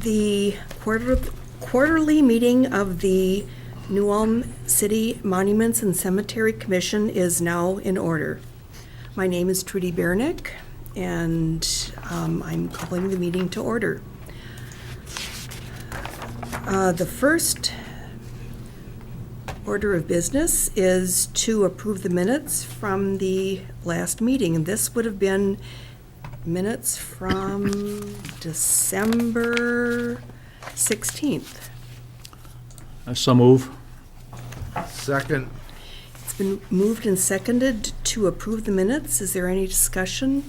The quarterly meeting of the New Ulm City Monuments and Cemetery Commission is now in order. My name is Trudy Bernick, and I'm calling the meeting to order. The first order of business is to approve the minutes from the last meeting, and this would have been minutes from December 16th. So move. Second. It's been moved and seconded to approve the minutes. Is there any discussion?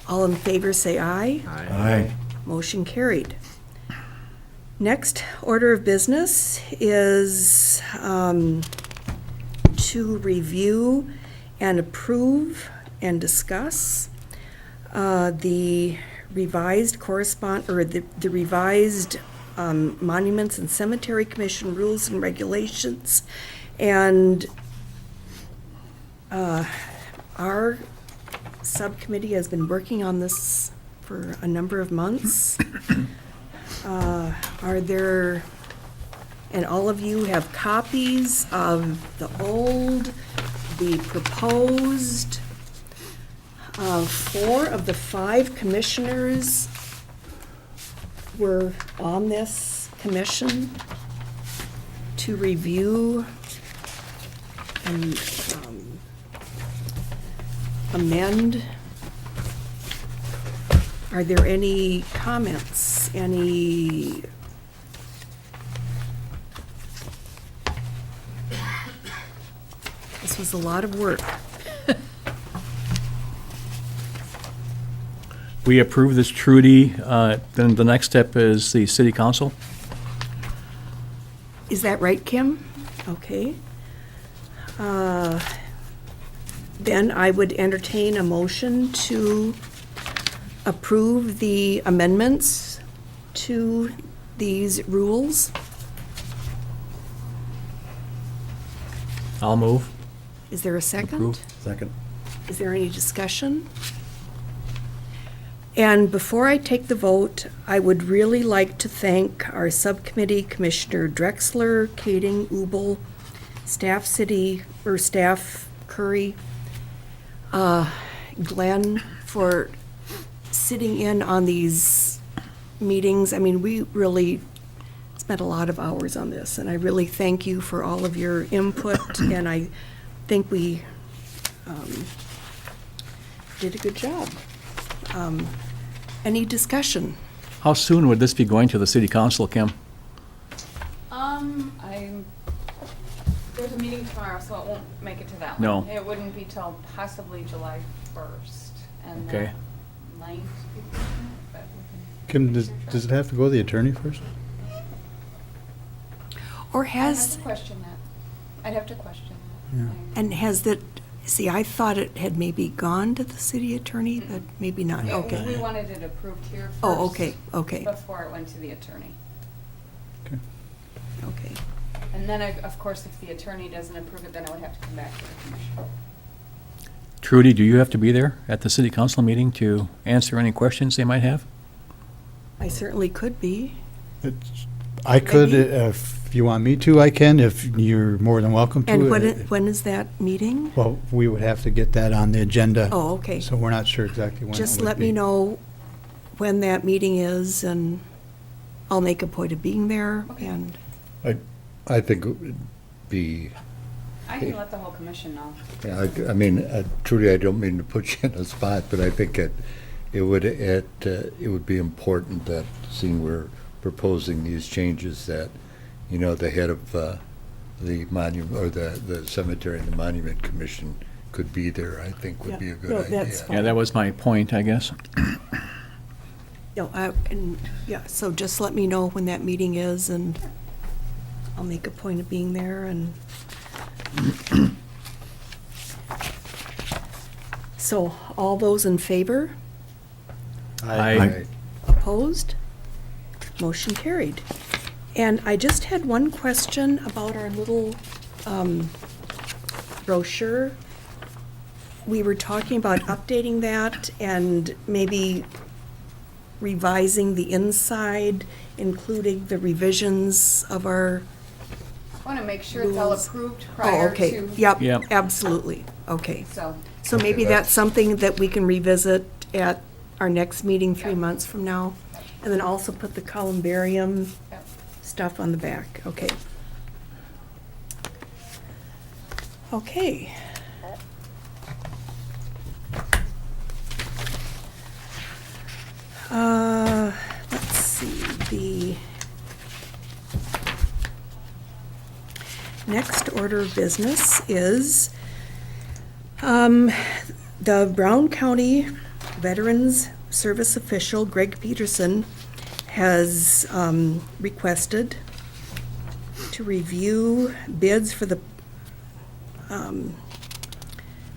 All in favor say aye. Aye. Motion carried. Next order of business is to review and approve and discuss the revised the revised Monuments and Cemetery Commission rules and regulations. And our subcommittee has been working on this for a number of months. Are there, and all of you have copies of the old, the proposed. 4 of the 5 commissioners were on this commission to review and amend. Are there any comments? This was a lot of work. We approve this, Trudy. Then the next step is the city council. Is that right, Kim? Okay. Then I would entertain a motion to approve the amendments to these rules. I'll move. Is there a second? Approve. Second. Is there any discussion? And before I take the vote, I would really like to thank our subcommittee, Commissioner Drexler, Kading, Ubel, Staff Curry, Glenn, for sitting in on these meetings. I mean, we really spent a lot of hours on this, and I really thank you for all of your input, and I think we did a good job. Any discussion? How soon would this be going to the city council, Kim? There's a meeting tomorrow, so it won't make it to that No. one. It wouldn't be till possibly July 1st, and Okay. the 9th. But we Kim, can does it have to go to the attorney first? Or I'd have has, to question that. I'd have to question that. Yeah. and has that, see, I thought it had maybe gone to the city attorney, but maybe not. We Okay. wanted it approved here first. Oh, okay. Before it went to the attorney. Okay. Okay. And then, of course, if the attorney doesn't approve it, then it would have to come back to the commission. Trudy, do you have to be there at the city council meeting to answer any questions they might have? I certainly could be. I could, Maybe. if you want me to, I can, if you're more than welcome to. And when is that meeting? Well, we would have to get that on the agenda. Oh, okay. So we're not sure exactly when it Just would let be. me know when that meeting is, and I'll make a point of being there, Okay. and, I think it would be, I can let the whole commission know. yeah, I mean, Trudy, I don't mean to put you in a spot, but I think it would be important that, seeing we're proposing these changes, that, you know, the head of the monument, or the cemetery and the monument commission could be there, I think would be a good No, idea. that's Yeah, that was my point, I guess. so just let me know when that meeting is, and I'll make a point of being there, and so all those in favor? Aye. Opposed? Motion carried. And I just had one question about our little brochure. We were talking about updating that and maybe revising the inside, including the revisions of our, I want to make sure it's all Rules. approved oh, prior okay, to. yep, Yep. absolutely, okay. So, So maybe Okay, that's something that we can revisit at our next meeting 3 Yep. months from now. And then also put the columbarium yep. stuff on the back, okay. Okay. Let's see, the next order of business is the Brown County Veterans Service official, Greg Peterson, has requested to review bids for the,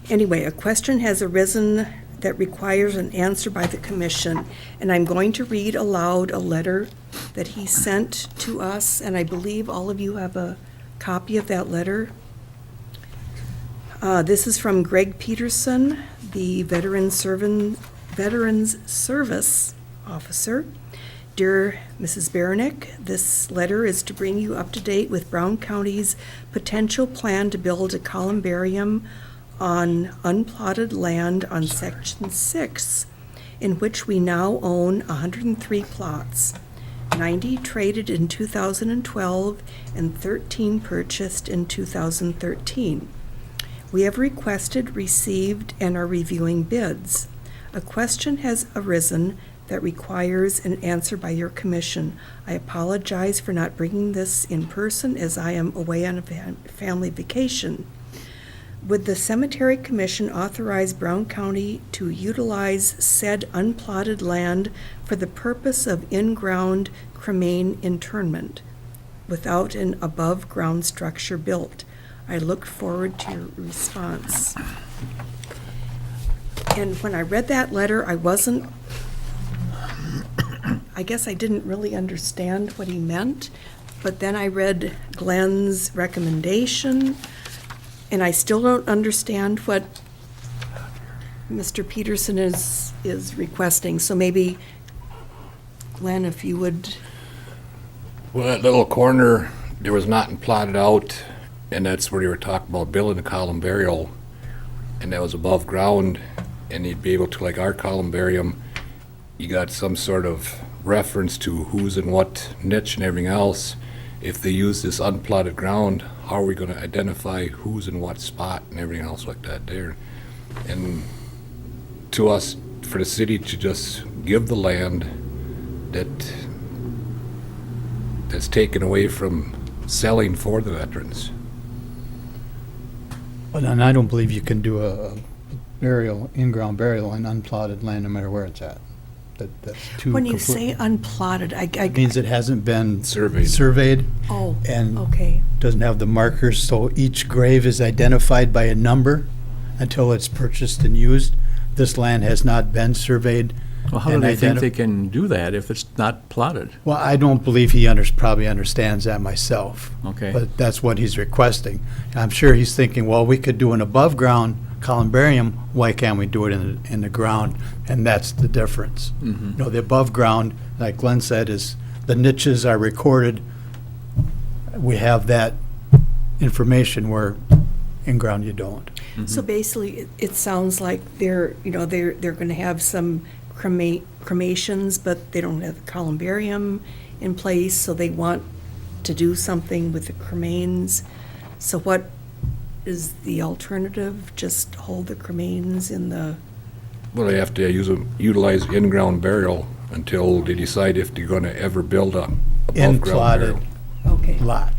anyway, a question has arisen that requires an answer by the commission, and I'm going to read aloud a letter that he sent to us, and I believe all of you have a copy of that letter. This is from Greg Peterson, the Veterans Service Officer. Dear Mrs. Baranek, this letter is to bring you up to date with Brown County's potential plan to build a columbarium on unplotted land on Section 6, in which we now own 103 plots, 90 traded in 2012 and 13 purchased in 2013. We have requested, received, and are reviewing bids. A question has arisen that requires an answer by your commission. I apologize for not bringing this in person as I am away on a family vacation. Would the Cemetery Commission authorize Brown County to utilize said unplotted land for the purpose of in-ground cremain interment without an above-ground structure built? I look forward to your response. And when I read that letter, I guess I didn't really understand what he meant, but then I read Glenn's recommendation, and I still don't understand what Mr. Peterson is requesting. So maybe, Glenn, if you would, Well, that little corner, there was nothing plotted out, and that's where they were talking about building a columbarium, and that was above ground, and you'd be able to, like our columbarium, you got some sort of reference to who's in what niche and everything else. If they use this unplotted ground, how are we gonna identify who's in what spot and everything else like that there? And to us, for the city to just give the land that's taken away from selling for the veterans. But then I don't believe you can do a burial, in-ground burial on unplotted land, no matter where it's at. That's too. when you say unplotted, It means it hasn't been Surveyed. surveyed oh, and okay. doesn't have the markers, so each grave is identified by a number until it's purchased and used. This land has not been surveyed. Well, how do and they think identif- they can do that if it's not plotted? Well, I don't believe he probably understands that myself. Okay. But that's what he's requesting. I'm sure he's thinking, well, we could do an above-ground columbarium, why can't we do it in the ground? And that's the difference. Mhm. You know, the above-ground, like Glenn said, is the niches are recorded. We have that information where in-ground you don't. So basically, it sounds like they're going to have some cremations, but they don't have the columbarium in place, so they want to do something with the cremains. So what is the alternative? Just hold the cremains in the, Well, they have to utilize in-ground burial until they decide if they're gonna ever build a above-ground In-plotted burial. okay, lot.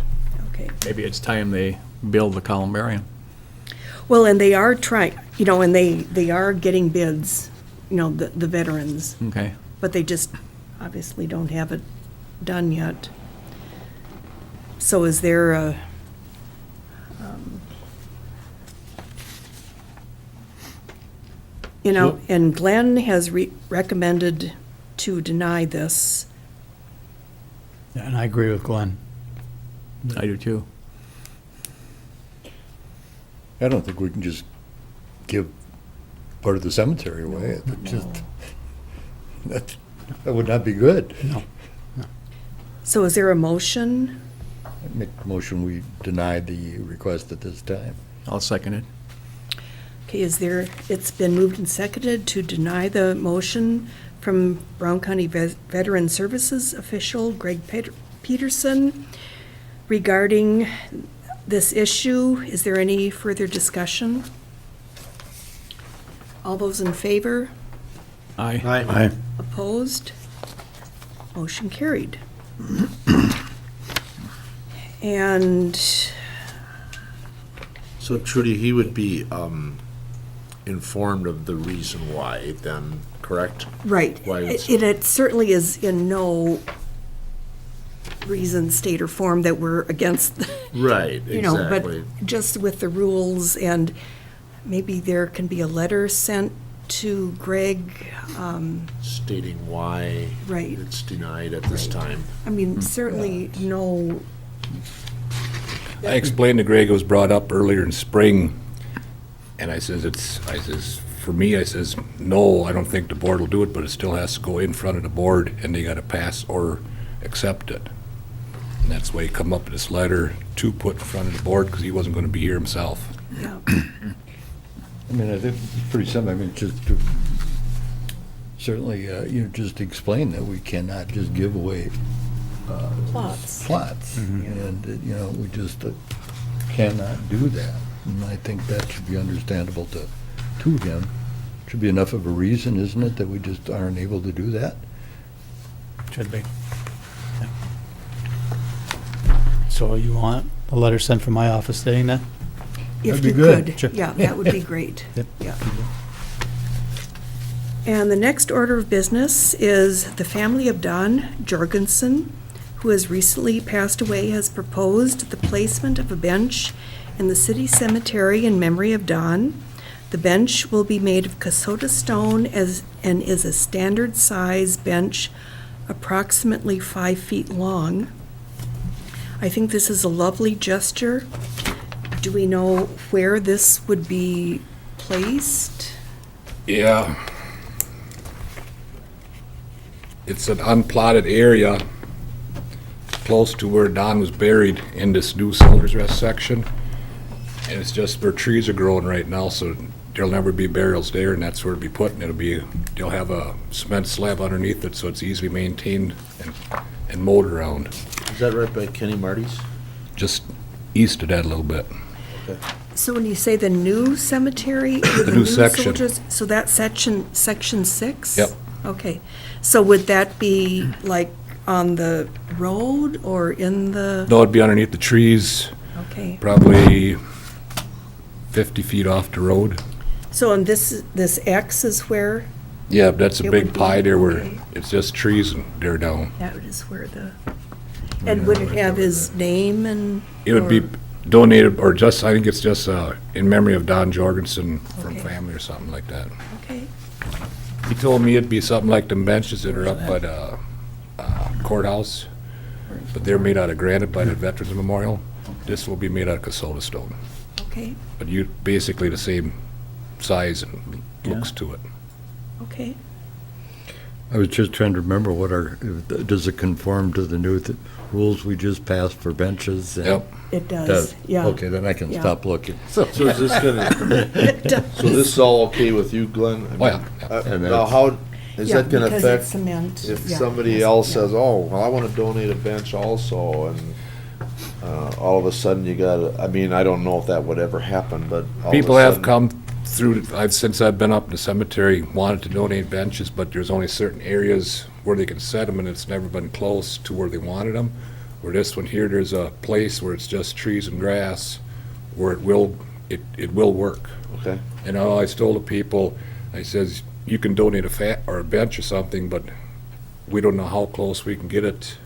okay. Maybe it's time they build the columbarium. Well, and they are trying, and they are getting bids, the veterans, Okay. but they just obviously don't have it done yet. So is there a, and Glenn has recommended to deny this. Yeah, and I agree with Glenn. I do too. I don't think we can just give part of the cemetery away. It just- that- That would not be good. No. So is there a motion? Make the motion, we deny the request at this time. I'll second it. Okay, it's been moved and seconded to deny the motion from Brown County Veteran Services official Greg Peterson regarding this issue. Is there any further discussion? All those in favor? Aye. Aye. Opposed? Motion carried. And, So Trudy, he would be informed of the reason why then, correct? right, Why it's- it certainly is in no reason, state, or form that we're against, Right, you know, exactly. but just with the rules, and maybe there can be a letter sent to Greg, Stating why Right. it's denied at this time. I mean, certainly no, I explained to Greg, it was brought up earlier in spring, and I says, for me, I says, no, I don't think the board will do it, but it still has to go in front of the board, and they gotta pass or accept it. And that's why he come up with this letter to put in front of the board, because he wasn't gonna be here himself. yeah, I mean, I think it's pretty simple. I mean, just to certainly, just explain that we cannot just give away plots. plots. And, we just cannot do that. And I think that should be understandable to him. Should be enough of a reason, isn't it, that we just aren't able to do that? Should be. Yeah. So you want a letter sent from my office stating that? If That'd be you good. could, Sure. yeah, that would be great. Yep. Yeah. And the next order of business is the family of Don Jorgensen, who has recently passed away, has proposed the placement of a bench in the city cemetery in memory of Don. The bench will be made of Casota stone and is a standard size bench, approximately 5 feet long. I think this is a lovely gesture. Do we know where this would be placed? Yeah. It's an unplotted area close to where Don was buried in this new Soldier's Rest section. And it's just where trees are growing right now, so there'll never be burials there, and that's where it'll be put. And they'll have a cement slab underneath it, so it's easily maintained and mowed around. Is that right by Kenny Marty's? Just east of that a little bit. So when you say the new cemetery? The new section. soldiers, so that's section 6? Yep. Okay. So would that be like on the road or in the? No, it'd be underneath the trees, Okay. probably 50 feet off the road. So and this X is where, Yeah, that's a It big would be- pie there where okay. it's just trees and they're down. that is where the, and would it have his name and? It would be or- donated, or just, I think it's just in memory of Don Jorgensen from Okay. family or something like that. Okay, He told me it'd be something like the benches that are up by the courthouse, but they're made out of granite by the Veterans Memorial. This will be made out of Casota stone, okay, but basically the same size and looks to it. okay. I was just trying to remember does it conform to the new rules we just passed for benches? and- Yep. It does, Does? yeah. Okay, then I can Yeah. stop looking. So, So is this gonna, It does. so this is all okay with you, Glenn? I mean, Oh, yeah, yeah. And Now, that's- how, is Yeah, that gonna because it's affect cement. if Yeah, somebody yes, else yeah. says, oh, well, I wanna donate a bench also, and, all of a sudden you gotta, I mean, I don't know if that would ever happen, but all of a People have sudden- come through, since I've been up in the cemetery, wanted to donate benches, but there's only certain areas where they can set them, and it's never been close to where they wanted them. Where this one here, there's a place where it's just trees and grass, where it will work. Okay, And I always told the people, I says, you can donate or a bench or something, but we don't know how close we can get it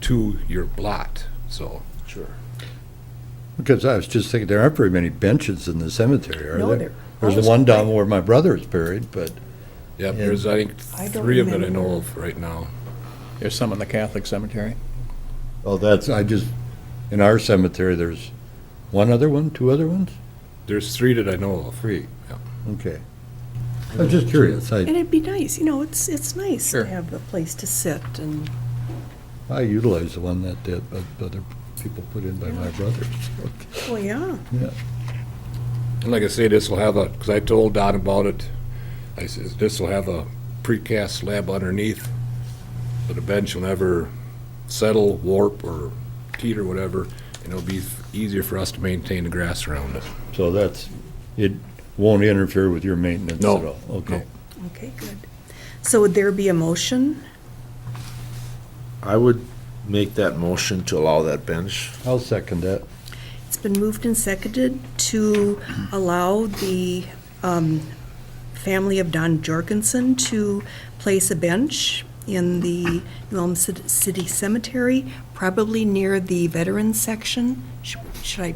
to your plot, so. sure. Because I was just thinking, there aren't very many benches in the cemetery, are No, there? there- There's almost one down quite- where my brother is buried, but Yeah, And- there's, I think, I don't 3 of it I remember. know of right now. There's some in the Catholic cemetery. in our cemetery, there's one other one, 2 other ones? There's 3 that I know of. 3. Yeah. Okay. I'm just curious. And it'd be nice, it's nice Sure. to have a place to sit and, I utilize the one that but other people put in by my brothers. well, yeah. Yeah. And like I say, this will have because I told Don about it, I says, this will have a precast slab underneath, so the bench will never settle, warp, or teeter, whatever, and it'll be easier for us to maintain the grass around it. So it won't interfere with your maintenance at No, all? Okay. Okay, good. So would there be a motion? I would make that motion to allow that bench. I'll second that. It's been moved and seconded to allow the family of Don Jorgensen to place a bench in the New Ulm City Cemetery, probably near the Veterans section. Should I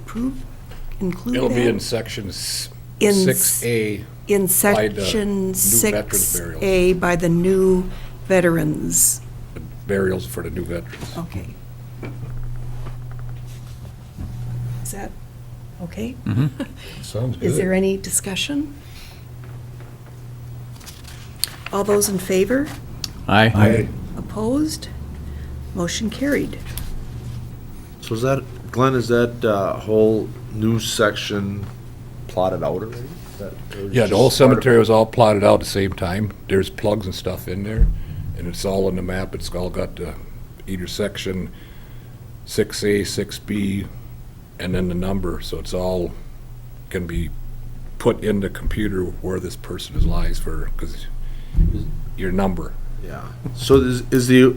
include that? It'll be in section In 6A, In by the section new veterans burials. 6A by the new veterans. burials for the new veterans. Okay. Is that okay? Sounds good. Is there any discussion? All those in favor? Aye. Opposed? Motion carried. So is that, Glenn, is that whole new section plotted out already? Yeah, the whole cemetery was all plotted out at the same time. There's plugs and stuff in there, and it's all on the map. It's all got either section 6A, 6B, and then the number, so it's all can be put in the computer where this person is lies because your number. Yeah. So is the,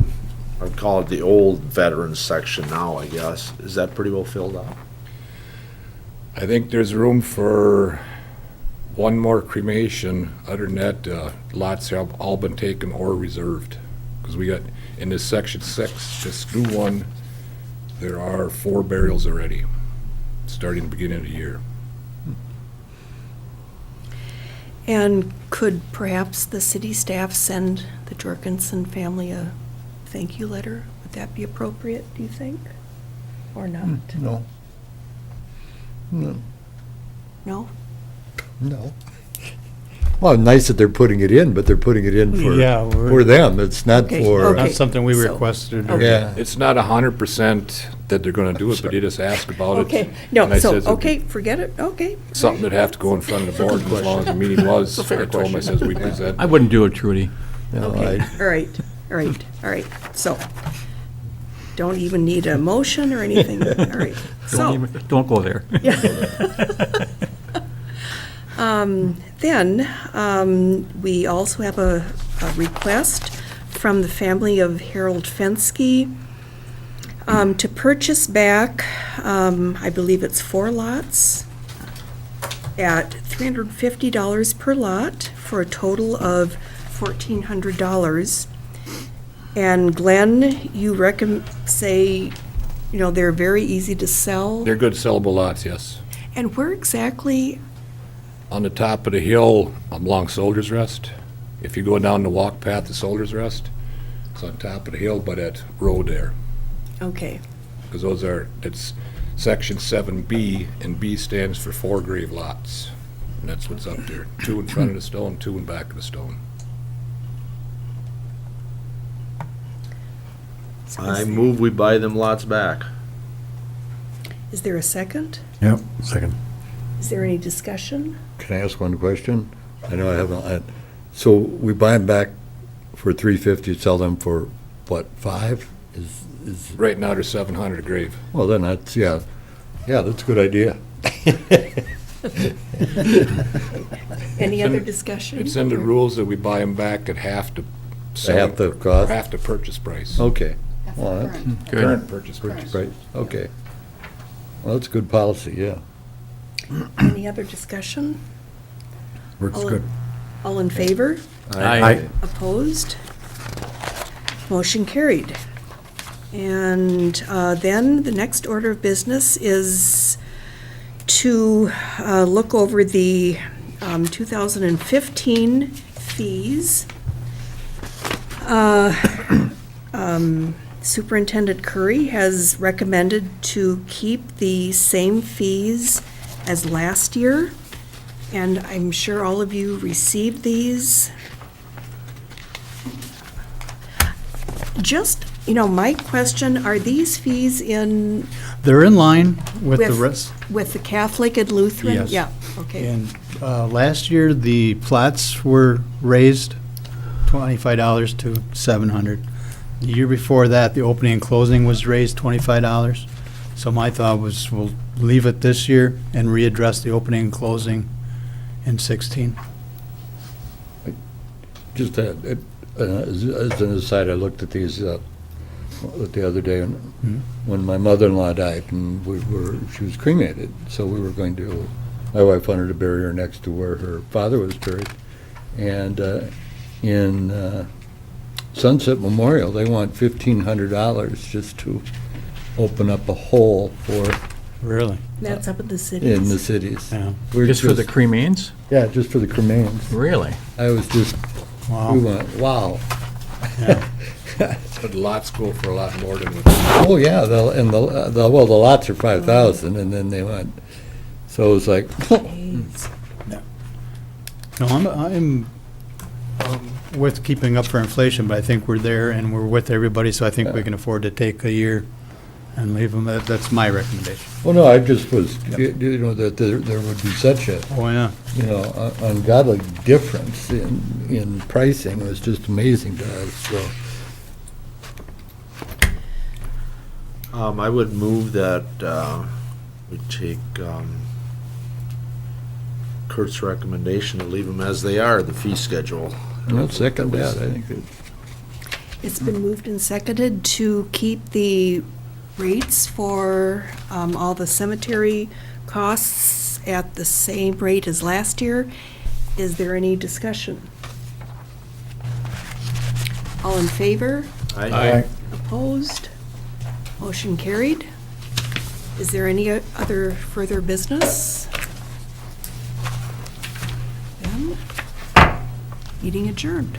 I'd call it the old veterans section now, I guess. Is that pretty well filled out? I think there's room for one more cremation. Other than that, lots have all been taken or reserved. Because we got, in this section 6, this new one, there are 4 burials already, starting the beginning of the year. And could perhaps the city staff send the Jorgensen family a thank you letter? Would that be appropriate, do you think? Or not? No. No. No? No. Well, nice that they're putting it in, but they're putting it in Yeah, for them. It's not Okay, for, okay. Not something we So- requested. or- Okay. yeah. It's not 100% that they're gonna do it, but they just asked about it. Okay, And no, I so, says it'd be okay, forget it, okay. Something that'd have to go in front of the board, and as long as the meeting was, I told them, I says, we present. I wouldn't do it, Trudy. No, Okay, I- all right, so, don't even need a motion or anything, all right. So, Don't go there. Then, we also have a request from the family of Harold Fensky to purchase back, I believe it's 4 lots at $350 per lot for a total of $1,400. And Glenn, you say, they're very easy to sell? They're good sellable lots, yes. And where exactly? On the top of the hill along Soldier's Rest. If you go down the walk path to Soldier's Rest, it's on top of the hill by that road there. Okay, Because it's section 7B, and B stands for 4 grave lots. And that's what's up there. 2 in front of the stone, 2 in back of the stone. I move we buy them lots back. is there a second? Yep, second. Is there any discussion? Can I ask one question? I know I haven't, so we buy them back for $350, sell them for, what, 5? Is, Right now, there's 700 a grave. well, then that's, yeah, that's a good idea. Any other discussion? It's in the rules that we buy them back at half the Half the cost? half the purchase price. Okay. That's Well, the that's current. Good. Current purchase price. purchase price, okay. Well, that's good policy, yeah. Any other discussion? Works All- good. All in favor? Aye. Opposed? Motion carried. And then the next order of business is to look over the 2015 fees. Superintendent Curry has recommended to keep the same fees as last year, And I'm sure all of you received these. Just, my question, are these fees in? They're in line with the rest. With the Catholic and Lutheran? Yes. Yeah, okay. And last year, the plots were raised $25 to $700. The year before that, the opening and closing was raised $25. So my thought was, we'll leave it this year and readdress the opening and closing in 16. Just as an aside, I looked at these the other day when my mother-in-law died, and she was cremated. So we were going to, my wife wanted to bury her next to where her father was buried. And in Sunset Memorial, they want $1,500 just to open up a hole for, Really? That's up at the cities? in the cities. Yeah. We're Just for the cremains? Yeah, just for the cremains. Really? I was just, Wow. we went, wow. But lots go for a lot more than. Oh, yeah, the lots are 5,000, and then they went, so it was like, Jeez. No, I'm with keeping up for inflation, but I think we're there and we're with everybody, so I think we can afford to take a year and leave them. That's my recommendation. well, no, I just was, that there would be such a, Oh, yeah. ungodly difference in pricing. It was just amazing to us, so. I would move that we take Kurt's recommendation to leave them as they are, the fee schedule. I'll second that, I think. It's been moved and seconded to keep the rates for all the cemetery costs at the same rate as last year. Is there any discussion? All in favor? Aye. Opposed? Motion carried. Is there any other further business? Then, meeting adjourned.